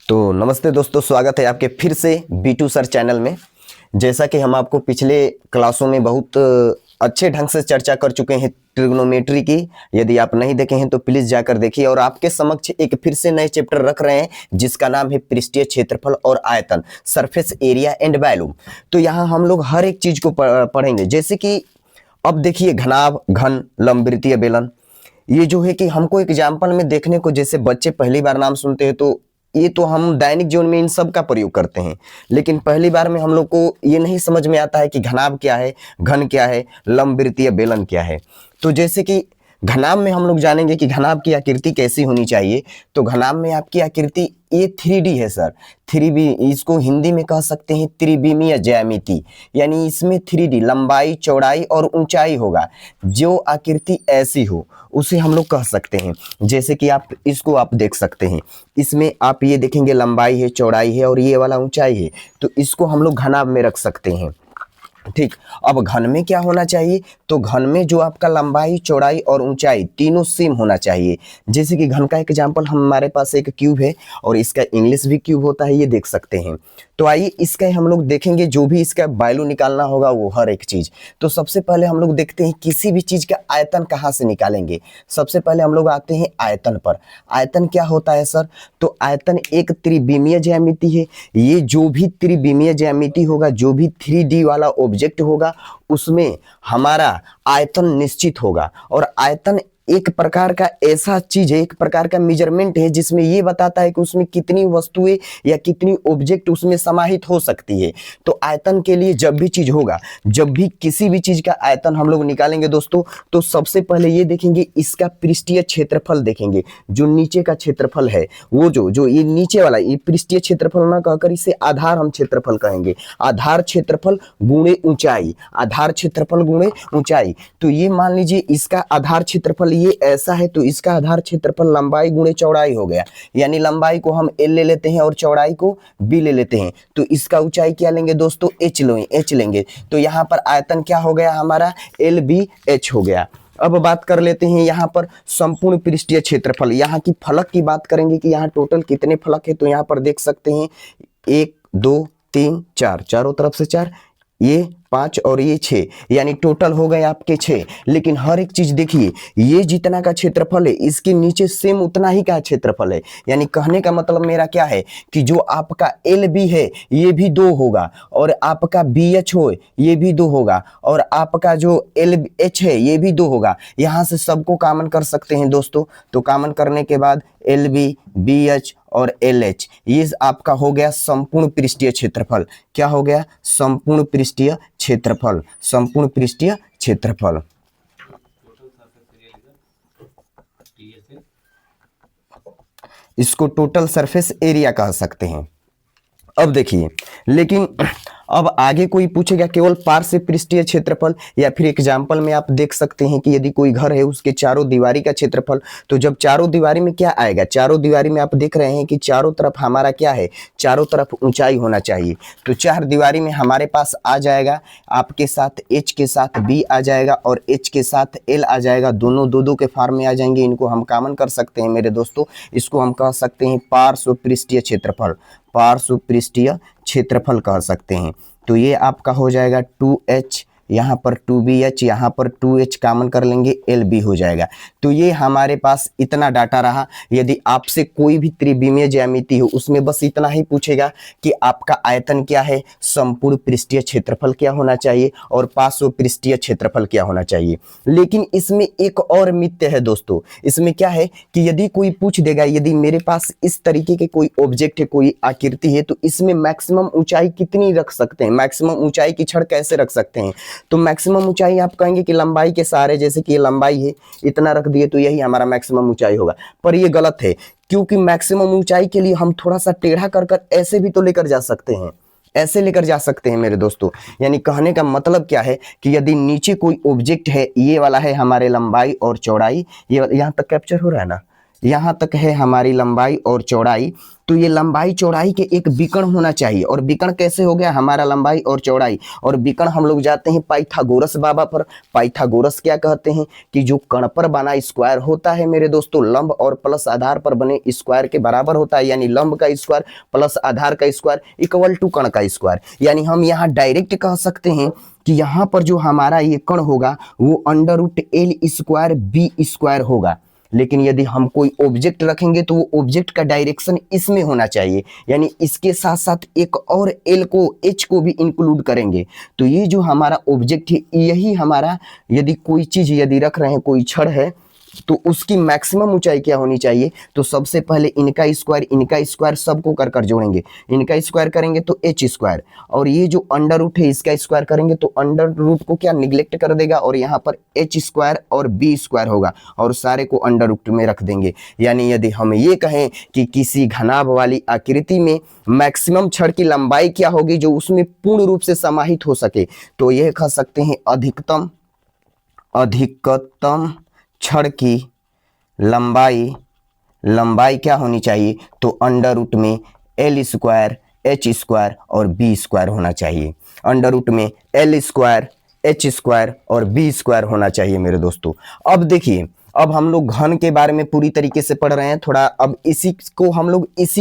तो नमस्ते दोस्तों, स्वागत है आपके फिर से B2 सर चैनल में। जैसा कि हम आपको पिछले क्लासों में बहुत अच्छे ढंग से चर्चा कर चुके हैं ट्रिग्नोमेट्री की। यदि आप नहीं देखे हैं तो प्लीज़ जाकर देखिए। और आपके समक्ष एक फिर से नए चैप्टर रख रहे हैं जिसका नाम है पृष्ठीय क्षेत्रफल और आयतन, सरफेस एरिया एंड वॉल्यूम। तो यहाँ हम लोग हर एक चीज़ को पढ़ेंगे। जैसे कि अब देखिए घनाभ, घन, लंबवृत्तीय बेलन। ये जो है कि हमको एग्जाम्पल में देखने को, जैसे बच्चे पहली बार नाम सुनते हैं तो ये तो हम दैनिक जीवन में इन सब का प्रयोग करते हैं, लेकिन पहली बार में हम लोग को ये नहीं समझ में आता है कि घनाभ क्या है, घन क्या है, लंबवृत्तीय बेलन क्या है। तो जैसे कि घनाभ में हम लोग जानेंगे कि घनाभ की आकृति कैसी होनी चाहिए। तो घनाभ में आपकी आकृति ये 3D है सर। 3D, इसको हिंदी में कह सकते हैं त्रिविमीय ज्यामिति, यानी इसमें 3D लंबाई, चौड़ाई और ऊंचाई होगा। जो आकृति ऐसी हो उसे हम लोग कह सकते हैं। जैसे कि आप इसको आप देख सकते हैं, इसमें आप ये देखेंगे लंबाई है, चौड़ाई है और ये वाला ऊंचाई है, तो इसको हम लोग घनाभ में रख सकते हैं। ठीक, अब घन में क्या होना चाहिए? तो घन में जो आपका लंबाई, चौड़ाई और ऊंचाई तीनों सेम होना चाहिए। जैसे कि घन का एग्जांपल हमारे पास एक क्यूब है और इसका इंग्लिश भी क्यूब होता है, ये देख सकते हैं। तो आइए इसका हम लोग देखेंगे, जो भी इसका वैल्यू निकालना होगा वो हर एक चीज। तो सबसे पहले हम लोग देखते हैं किसी भी चीज का आयतन कहाँ से निकालेंगे। सबसे पहले हम लोग आते हैं आयतन पर। आयतन क्या होता है सर? तो आयतन एक त्रिविमीय ज्यामिति है। ये जो भी त्रिविमीय ज्यामिति होगा, जो भी 3D वाला ऑब्जेक्ट होगा, उसमें हमारा आयतन निश्चित होगा। और आयतन एक प्रकार का ऐसा चीज है, एक प्रकार का मेजरमेंट है जिसमें ये बताता है कि उसमें कितनी वस्तुएं या कितनी ऑब्जेक्ट उसमें समाहित हो सकती है। तो आयतन के लिए जब भी चीज होगा, जब भी किसी भी चीज का आयतन हम लोग निकालेंगे दोस्तों, तो सबसे पहले ये देखेंगे इसका पृष्ठीय क्षेत्रफल देखेंगे। जो नीचे का क्षेत्रफल है, वो जो ये नीचे वाला, ये पृष्ठीय क्षेत्रफल ना कहकर इसे आधार हम क्षेत्रफल कहेंगे। आधार क्षेत्रफल गुणे ऊंचाई, आधार क्षेत्रफल गुणे ऊंचाई। तो ये मान लीजिए इसका आधार क्षेत्रफल ये ऐसा है, तो इसका आधार क्षेत्रफल लंबाई गुणे चौड़ाई हो गया। यानी लंबाई को हम L ले लेते हैं और चौड़ाई को B ले लेते हैं। तो इसका ऊंचाई क्या लेंगे दोस्तों? H लेंगे। तो यहाँ पर आयतन क्या हो गया हमारा? LBH हो गया। अब बात कर लेते हैं यहाँ पर संपूर्ण पृष्ठीय क्षेत्रफल। यहाँ की फलक की बात करेंगे कि यहाँ टोटल कितने फलक है। तो यहाँ पर देख सकते हैं 1 2 3 4, चारों तरफ से 4, ये 5 और ये 6, यानी टोटल हो गए आपके 6। लेकिन हर एक चीज देखिए, ये जितना का क्षेत्रफल है इसके नीचे सेम उतना ही का क्षेत्रफल है। यानी कहने का मतलब मेरा क्या है कि जो आपका LB है ये भी 2 होगा, और आपका BH हो ये भी 2 होगा, और आपका जो LH है ये भी 2 होगा। यहां से सबको कॉमन कर सकते हैं दोस्तों। तो कॉमन करने के बाद LB, BH और LH, ये आपका हो गया संपूर्ण पृष्ठीय क्षेत्रफल। क्या हो गया? संपूर्ण पृष्ठीय क्षेत्रफल, संपूर्ण पृष्ठीय क्षेत्रफल। इसको टोटल सरफेस एरिया कह सकते हैं। अब देखिए, लेकिन अब आगे कोई पूछेगा केवल पार्श्व पृष्ठीय क्षेत्रफल, या फिर एग्जाम्पल में आप देख सकते हैं कि यदि कोई घर है उसके चारों दीवारी का क्षेत्रफल। तो जब चारों दीवारी में क्या आएगा? चारों दीवारी में आप देख रहे हैं कि चारों तरफ हमारा क्या है? चारों तरफ ऊंचाई होना चाहिए। तो 4 दीवारी में हमारे पास आ जाएगा, आपके साथ H के साथ B आ जाएगा और H के साथ L आ जाएगा। दोनों 2 2 के फॉर्म में आ जाएंगे। इनको हम कॉमन कर सकते हैं मेरे दोस्तों। इसको हम कह सकते हैं पार्श्व पृष्ठीय क्षेत्रफल, पार्श्व पृष्ठीय क्षेत्रफल कह सकते हैं। तो ये आपका हो जाएगा 2H, यहाँ पर 2BH, यहाँ पर 2H कॉमन कर लेंगे, LB हो जाएगा। तो ये हमारे पास इतना डाटा रहा। यदि आपसे कोई भी त्रिविमीय ज्यामिति हो उसमें बस इतना ही पूछेगा कि आपका आयतन क्या है, संपूर्ण पृष्ठीय क्षेत्रफल क्या होना चाहिए और पार्श्व पृष्ठीय क्षेत्रफल क्या होना चाहिए। लेकिन इसमें एक और मिथ्य है दोस्तों। इसमें क्या है कि यदि कोई पूछ देगा, यदि मेरे पास इस तरीके के कोई ऑब्जेक्ट है, कोई आकृति है, तो इसमें मैक्सिमम ऊंचाई कितनी रख सकते हैं, मैक्सिमम ऊंचाई की छड़ कैसे रख सकते हैं? तो मैक्सिमम ऊंचाई आप कहेंगे कि लंबाई के सहारे, जैसे कि ये लंबाई है, इतना रख दिए तो यही हमारा मैक्सिमम ऊंचाई होगा। पर ये गलत है, क्योंकि मैक्सिमम ऊंचाई के लिए हम थोड़ा सा टेढ़ा कर ऐसे भी तो लेकर जा सकते हैं, ऐसे लेकर जा सकते हैं मेरे दोस्तों। यानी कहने का मतलब क्या है कि यदि नीचे कोई ऑब्जेक्ट है, ये वाला है हमारे लंबाई और चौड़ाई, ये यहाँ तक कैप्चर हो रहा है ना, यहाँ तक है हमारी लंबाई और चौड़ाई। तो ये लंबाई चौड़ाई के एक विकर्ण होना चाहिए। और विकर्ण कैसे हो गया हमारा लंबाई और चौड़ाई, और विकर्ण हम लोग जाते हैं पाइथागोरस बाबा पर। पाइथागोरस क्या कहते हैं कि जो कण पर बना स्क्वायर होता है मेरे दोस्तों, लंब और प्लस आधार पर बने स्क्वायर के बराबर होता है। यानी लंब का स्क्वायर प्लस आधार का स्क्वायर इक्वल टू कण का स्क्वायर। यानी हम यहाँ डायरेक्ट कह सकते हैं कि यहाँ पर जो हमारा ये कण होगा वो under root L square B square होगा। लेकिन यदि हम कोई ऑब्जेक्ट रखेंगे तो वो ऑब्जेक्ट का डायरेक्शन इसमें होना चाहिए, यानी इसके साथ साथ एक और एल को एच को भी इंक्लूड करेंगे। तो ये जो हमारा ऑब्जेक्ट है यही हमारा, यदि कोई चीज यदि रख रहे हैं, कोई छड़ है, तो उसकी मैक्सिमम ऊंचाई क्या होनी चाहिए। तो सबसे पहले इनका स्क्वायर सबको कर कर जोड़ेंगे। इनका स्क्वायर करेंगे तो एच स्क्वायर, और ये जो अंडर रूट है इसका स्क्वायर करेंगे तो अंडर रूट को क्या निग्लेक्ट कर देगा, और यहाँ पर एच स्क्वायर और बी स्क्वायर होगा, और सारे को अंडर रूट में रख देंगे। यानी यदि हम ये कहें कि किसी घनाभ वाली आकृति में मैक्सिमम छड़ की लंबाई क्या होगी जो उसमें पूर्ण रूप से समाहित हो सके, तो यह कह सकते हैं अधिकतम छड़ की लंबाई क्या होनी चाहिए, तो अंडर रूट में एल स्क्वायर एच स्क्वायर और बी स्क्वायर होना चाहिए। अंडर रूट में एल स्क्वायर एच स्क्वायर और बी स्क्वायर होना चाहिए मेरे दोस्तों। अब देखिए, अब हम लोग घन के बारे में पूरी तरीके से पढ़ रहे हैं थोड़ा। अब इसी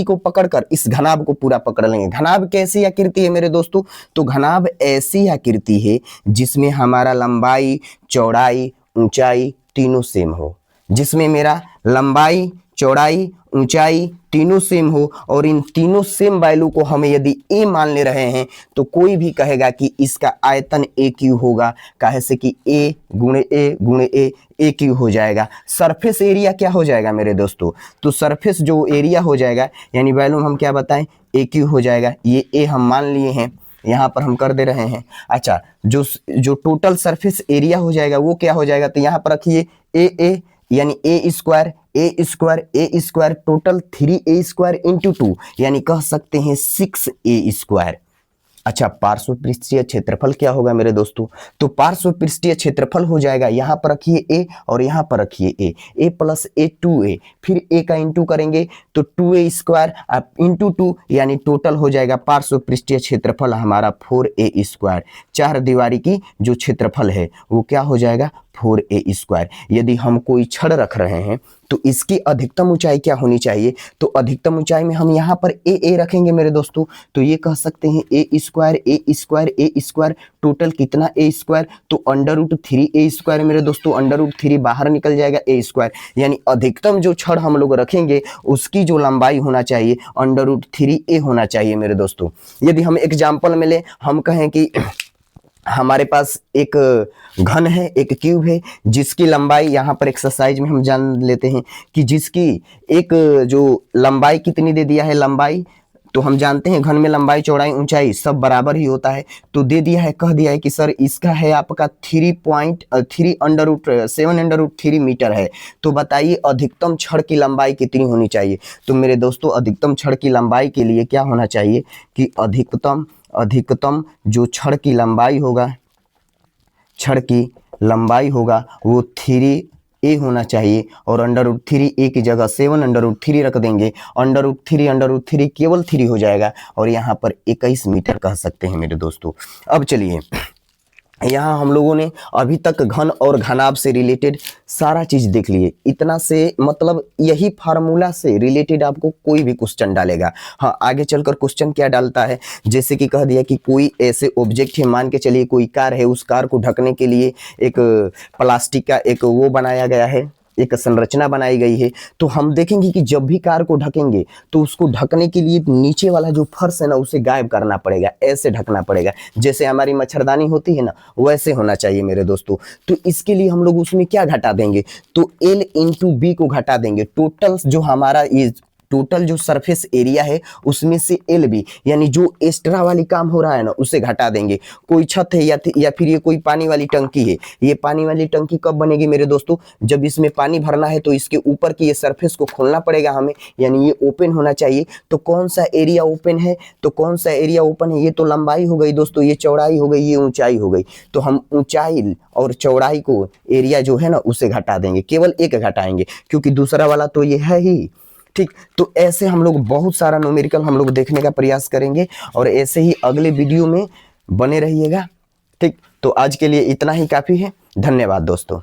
को पकड़कर इस घनाभ को पूरा पकड़ लेंगे। घनाभ कैसी आकृति है मेरे दोस्तों, तो घनाभ ऐसी आकृति है जिसमें हमारा लंबाई चौड़ाई ऊंचाई तीनों सेम हो, जिसमें मेरा लंबाई चौड़ाई ऊंचाई तीनों सेम हो, और इन तीनों सेम वैल्यू को हम यदि ए मान ले रहे हैं तो कोई भी कहेगा कि इसका आयतन ए क्यू होगा, काहे से कि ए गुणे ए क्यू हो जाएगा। सरफेस एरिया क्या हो जाएगा मेरे दोस्तों, तो सरफेस जो एरिया हो जाएगा, यानी वैल्यू हम क्या बताएं, ए क्यू हो जाएगा। ये ए हम मान लिए हैं, यहाँ पर हम कर दे रहे हैं। अच्छा, जो टोटल सरफेस एरिया हो जाएगा वो क्या हो जाएगा, तो यहाँ पर रखिए ए यानी a square total 3a square into 2, यानी कह सकते हैं 6a स्क्वायर। अच्छा, पार्श्व पृष्ठीय क्षेत्रफल क्या होगा मेरे दोस्तों, तो पार्श्व पृष्ठीय क्षेत्रफल हो जाएगा, यहाँ पर रखिए ए और यहाँ पर रखिए ए प्लस ए 2a, फिर ए का इंटू करेंगे तो 2a स्क्वायर इंटू 2, यानी टोटल हो जाएगा पार्श्व पृष्ठीय क्षेत्रफल हमारा 4a स्क्वायर। चार दीवारी की जो क्षेत्रफल है वो क्या हो जाएगा 4a स्क्वायर। यदि हम कोई छड़ रख रहे हैं तो इसकी अधिकतम ऊंचाई क्या होनी चाहिए, तो अधिकतम ऊंचाई में हम यहाँ पर ए रखेंगे मेरे दोस्तों। तो ये कह सकते हैं ए स्क्वायर टोटल कितना ए स्क्वायर, तो अंडर रूट 3a स्क्वायर मेरे दोस्तों। अंडर रूट 3 बाहर निकल जाएगा ए स्क्वायर, यानी अधिकतम जो छड़ हम लोग रखेंगे उसकी जो लंबाई होना चाहिए अंडर रूट 3a होना चाहिए मेरे दोस्तों। यदि हम एग्जाम्पल में ले, हम कहें कि हमारे पास एक घन है, एक क्यूब है, जिसकी लंबाई यहाँ पर एक्सरसाइज में हम जान लेते हैं कि जिसकी एक जो लंबाई कितनी दे दिया है, लंबाई तो हम जानते हैं घन में लंबाई चौड़ाई ऊंचाई सब बराबर ही होता है। तो दे दिया है, कह दिया है कि सर इसका है आपका 7 √3 मीटर है। तो बताइए अधिकतम छड़ की लंबाई कितनी होनी चाहिए, तो मेरे दोस्तों अधिकतम छड़ की लंबाई के लिए क्या होना चाहिए कि अधिकतम जो छड़ की लंबाई होगा वो 3a होना चाहिए, और अंडर रूट 3a की जगह 7 √3 रख देंगे। अंडर रूट 3 केवल 3 हो जाएगा, और यहाँ पर 21 मीटर कह सकते हैं मेरे दोस्तों। अब चलिए, यहाँ हम लोगों ने अभी तक घन और घनाभ से रिलेटेड सारा चीज देख लिए। इतना से मतलब यही फार्मूला से रिलेटेड आपको कोई भी क्वेश्चन डालेगा। हाँ, आगे चलकर क्वेश्चन क्या डालता है, जैसे कि कह दिया कि कोई ऐसे ऑब्जेक्ट है, मान के चलिए कोई कार है, उस कार को ढकने के लिए एक प्लास्टिक का एक वो बनाया गया है, एक संरचना बनाई गई है। तो हम देखेंगे कि जब भी कार को ढकेंगे तो उसको ढकने के लिए नीचे वाला जो फर्श है ना उसे गायब करना पड़ेगा, ऐसे ढकना पड़ेगा, जैसे हमारी मच्छरदानी होती है ना वैसे होना चाहिए मेरे दोस्तों। तो इसके लिए हम लोग उसमें क्या घटा देंगे, तो L इंटू बी को घटा देंगे। टोटल जो हमारा ये टोटल जो सरफेस एरिया है उसमें से LB यानी जो एक्स्ट्रा वाली काम हो रहा है ना उसे घटा देंगे। कोई छत है या फिर ये कोई पानी वाली टंकी है, ये पानी वाली टंकी कब बनेगी मेरे दोस्तों, जब इसमें पानी भरना है तो इसके ऊपर की ये सरफेस को खोलना पड़ेगा हमें, यानी ये ओपन होना चाहिए। तो कौन सा एरिया ओपन है, तो कौन सा एरिया ओपन है, ये तो लंबाई हो गई दोस्तों, ये चौड़ाई हो गई, ये ऊंचाई हो गई। तो हम ऊंचाई और चौड़ाई को एरिया जो है ना उसे घटा देंगे, केवल एक घटाएंगे क्योंकि दूसरा वाला तो ये है ही। ठीक, तो ऐसे हम लोग बहुत सारा न्यूमेरिकल हम लोग देखने का प्रयास करेंगे और ऐसे ही अगले वीडियो में बने रहिएगा। ठीक, तो आज के लिए इतना ही काफ़ी है। धन्यवाद दोस्तों।